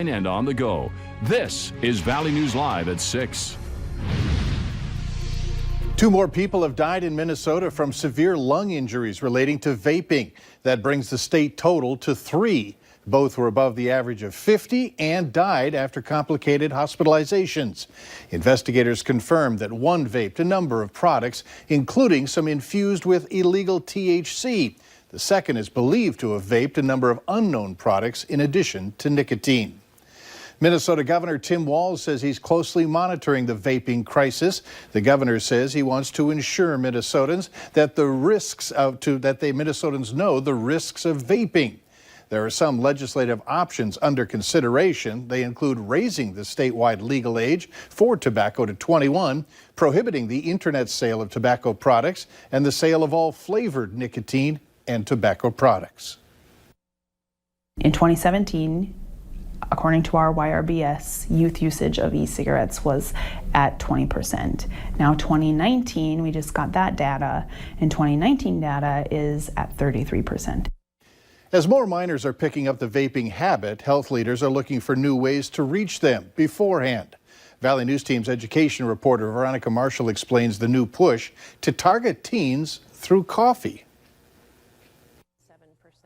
And on the go. This is Valley News Live at 6. 2 more people have died in Minnesota from severe lung injuries relating to vaping. That brings the state total to 3. Both were above the average of 50 and died after complicated hospitalizations. Investigators confirmed that one vaped a number of products, including some infused with illegal THC. The second is believed to have vaped a number of unknown products in addition to nicotine. Minnesota Governor Tim Walz says he's closely monitoring the vaping crisis. The governor says he wants to ensure Minnesotans that Minnesotans know the risks of vaping. There are some legislative options under consideration. They include raising the statewide legal age for tobacco to 21, prohibiting the internet sale of tobacco products, and the sale of all flavored nicotine and tobacco products. In 2017, according to our YRBS, youth usage of e-cigarettes was at 20%. Now 2019, we just got that data, and 2019 data is at 33%. As more minors are picking up the vaping habit, health leaders are looking for new ways to reach them beforehand. Valley News Team's education reporter Veronica Marshall explains the new push to target teens through coffee.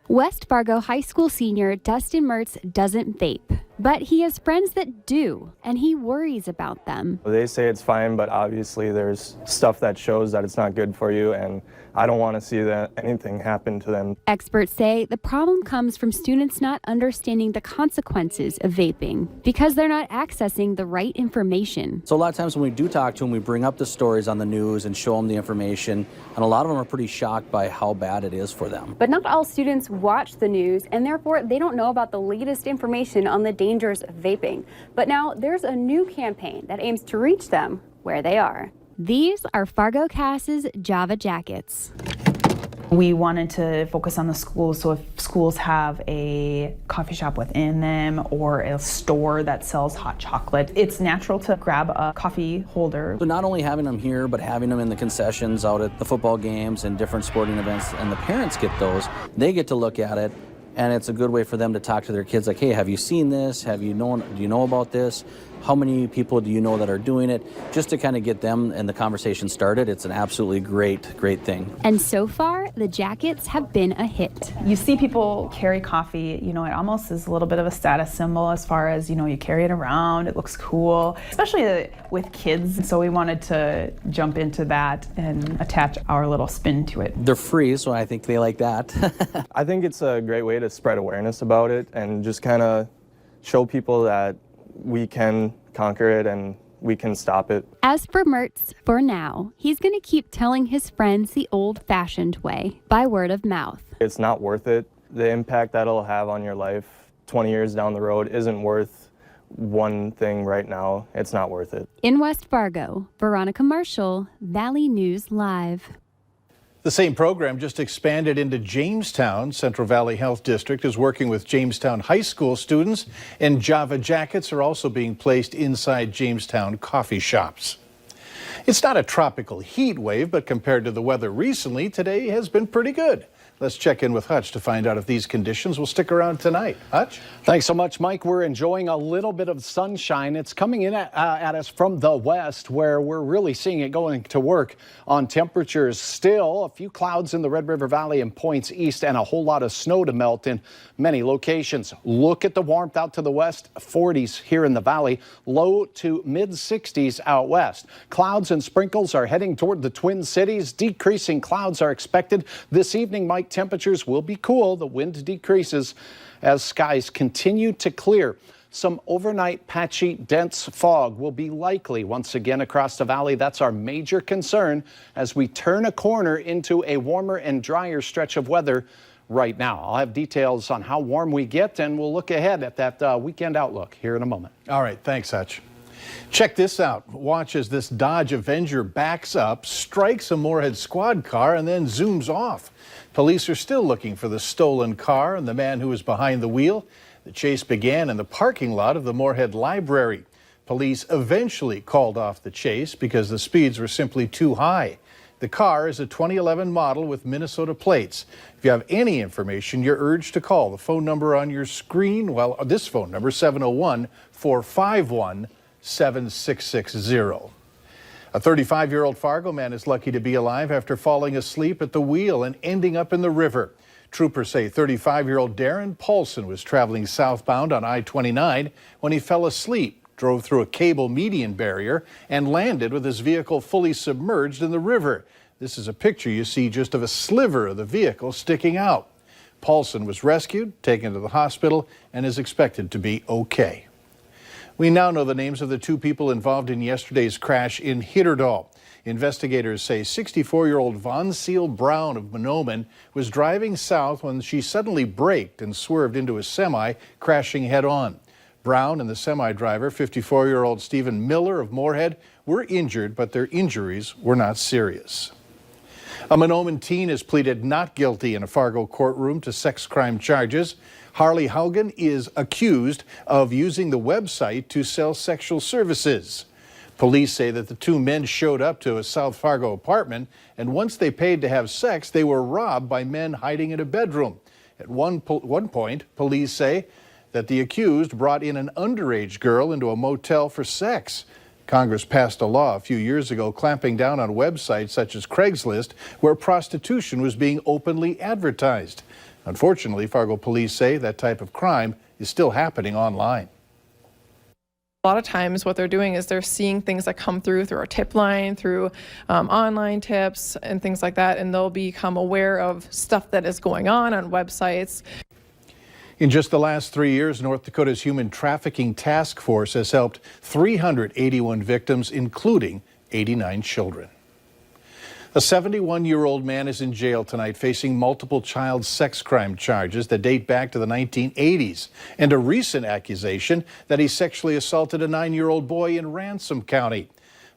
West Fargo High School senior Dustin Mertz doesn't vape, but he has friends that do, and he worries about them. They say it's fine, but obviously there's stuff that shows that it's not good for you, and I don't want to see that anything happen to them. Experts say the problem comes from students not understanding the consequences of vaping because they're not accessing the right information. So a lot of times when we do talk to them, we bring up the stories on the news and show them the information, and a lot of them are pretty shocked by how bad it is for them. But not all students watch the news, and therefore they don't know about the latest information on the dangers of vaping. But now there's a new campaign that aims to reach them where they are. These are Fargo Cass's Java Jackets. We wanted to focus on the schools, so if schools have a coffee shop within them or a store that sells hot chocolate, it's natural to grab a coffee holder. So not only having them here, but having them in the concessions out at the football games and different sporting events, and the parents get those, they get to look at it, and it's a good way for them to talk to their kids like, hey, have you seen this? Do you know about this? How many people do you know that are doing it? Just to kind of get them and the conversation started. It's an absolutely great thing. And so far, the jackets have been a hit. You see people carry coffee, it almost is a little bit of a status symbol as far as, you carry it around, it looks cool, especially with kids. So we wanted to jump into that and attach our little spin to it. They're free, so I think they like that. I think it's a great way to spread awareness about it and just kind of show people that we can conquer it and we can stop it. As for Mertz, for now, he's going to keep telling his friends the old-fashioned way, by word of mouth. It's not worth it. The impact that it'll have on your life 20 years down the road isn't worth one thing right now. It's not worth it. In West Fargo, Veronica Marshall, Valley News Live. The same program just expanded into Jamestown. Central Valley Health District is working with Jamestown High School students, and Java Jackets are also being placed inside Jamestown coffee shops. It's not a tropical heat wave, but compared to the weather recently, today has been pretty good. Let's check in with Hutch to find out if these conditions will stick around tonight. Hutch? Thanks so much, Mike. We're enjoying a little bit of sunshine. It's coming in at us from the west, where we're really seeing it going to work on temperatures. Still, a few clouds in the Red River Valley and points east, and a whole lot of snow to melt in many locations. Look at the warmth out to the west, 40s here in the valley, low to mid 60s out west. Clouds and sprinkles are heading toward the Twin Cities. Decreasing clouds are expected this evening. Mike, temperatures will be cool. The wind decreases as skies continue to clear. Some overnight patchy, dense fog will be likely once again across the valley. That's our major concern as we turn a corner into a warmer and drier stretch of weather right now. I'll have details on how warm we get, and we'll look ahead at that weekend outlook here in a moment. All right, thanks, Hutch. Check this out. Watch as this Dodge Avenger backs up, strikes a Moorhead squad car, and then zooms off. Police are still looking for the stolen car and the man who was behind the wheel. The chase began in the parking lot of the Moorhead Library. Police eventually called off the chase because the speeds were simply too high. The car is a 2011 model with Minnesota plates. If you have any information, you're urged to call the phone number on your screen. Well, this phone number, 701-451-7660. A 35-year-old Fargo man is lucky to be alive after falling asleep at the wheel and ending up in the river. Troopers say 35-year-old Darren Paulson was traveling southbound on I-29 when he fell asleep, drove through a cable median barrier, and landed with his vehicle fully submerged in the river. This is a picture you see just of a sliver of the vehicle sticking out. Paulson was rescued, taken to the hospital, and is expected to be okay. We now know the names of the two people involved in yesterday's crash in Hitterdal. Investigators say 64-year-old Von Seal Brown of Mahnomen was driving south when she suddenly braked and swerved into a semi, crashing head-on. Brown and the semi-driver, 54-year-old Stephen Miller of Moorhead, were injured, but their injuries were not serious. A Mahnomen teen has pleaded not guilty in a Fargo courtroom to sex crime charges. Harley Haugen is accused of using the website to sell sexual services. Police say that the two men showed up to a South Fargo apartment, and once they paid to have sex, they were robbed by men hiding in a bedroom. At one point, police say that the accused brought in an underage girl into a motel for sex. Congress passed a law a few years ago clamping down on websites such as Craigslist, where prostitution was being openly advertised. Unfortunately, Fargo police say that type of crime is still happening online. A lot of times what they're doing is they're seeing things that come through our tip line, through online tips and things like that, and they'll become aware of stuff that is going on websites. In just the last 3 years, North Dakota's Human Trafficking Task Force has helped 381 victims, including 89 children. A 71-year-old man is in jail tonight facing multiple child sex crime charges that date back to the 1980s and a recent accusation that he sexually assaulted a 9-year-old boy in Ransom County.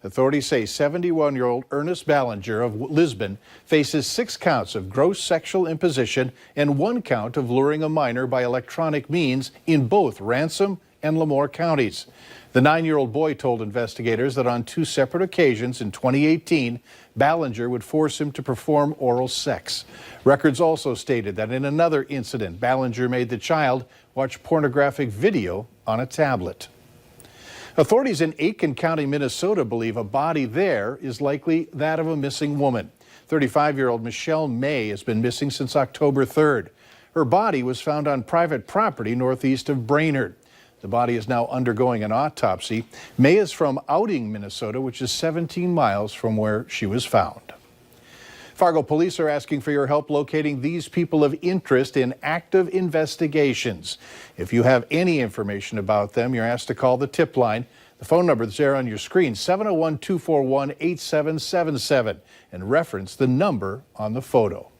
Authorities say 71-year-old Ernest Ballinger of Lisbon faces 6 counts of gross sexual imposition and 1 count of luring a minor by electronic means in both Ransom and Lemoore counties. The 9-year-old boy told investigators that on 2 separate occasions in 2018, Ballinger would force him to perform oral sex. Records also stated that in another incident, Ballinger made the child watch pornographic video on a tablet. Authorities in Aitkin County, Minnesota believe a body there is likely that of a missing woman. 35-year-old Michelle May has been missing since October 3rd. Her body was found on private property northeast of Brainerd. The body is now undergoing an autopsy. May is from Outing, Minnesota, which is 17 miles from where she was found. Fargo police are asking for your help locating these people of interest in active investigations. If you have any information about them, you're asked to call the tip line. The phone number is there on your screen, 701-241-8777, and reference the number on the photo.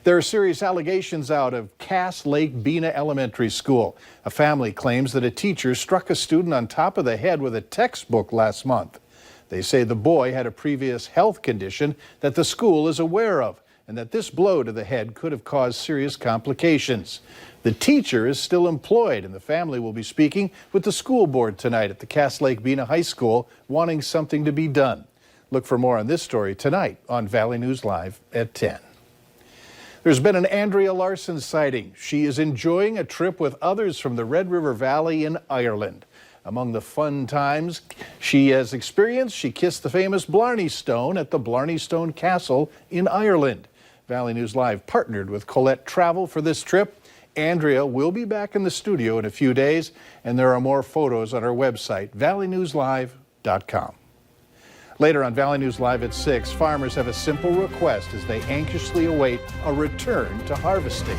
There are serious allegations out of Cass Lake Bena Elementary School. A family claims that a teacher struck a student on top of the head with a textbook last month. They say the boy had a previous health condition that the school is aware of, and that this blow to the head could have caused serious complications. The teacher is still employed, and the family will be speaking with the school board tonight at the Cass Lake Bena High School, wanting something to be done. Look for more on this story tonight on Valley News Live at 10. There's been an Andrea Larson sighting. She is enjoying a trip with others from the Red River Valley in Ireland. Among the fun times she has experienced, she kissed the famous Blarney Stone at the Blarney Stone Castle in Ireland. Valley News Live partnered with Colette Travel for this trip. Andrea will be back in the studio in a few days, and there are more photos on our website, valleynewslive.com. Later on Valley News Live at 6, farmers have a simple request as they anxiously await a return to harvesting.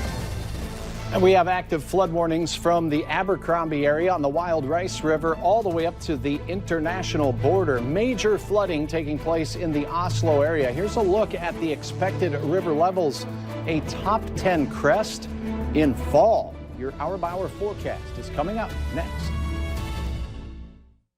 And we have active flood warnings from the Abercrombie area on the Wild Rice River all the way up to the international border. Major flooding taking place in the Oslo area. Here's a look at the expected river levels. A top 10 crest in fall. Your hour-by-hour forecast is coming up next.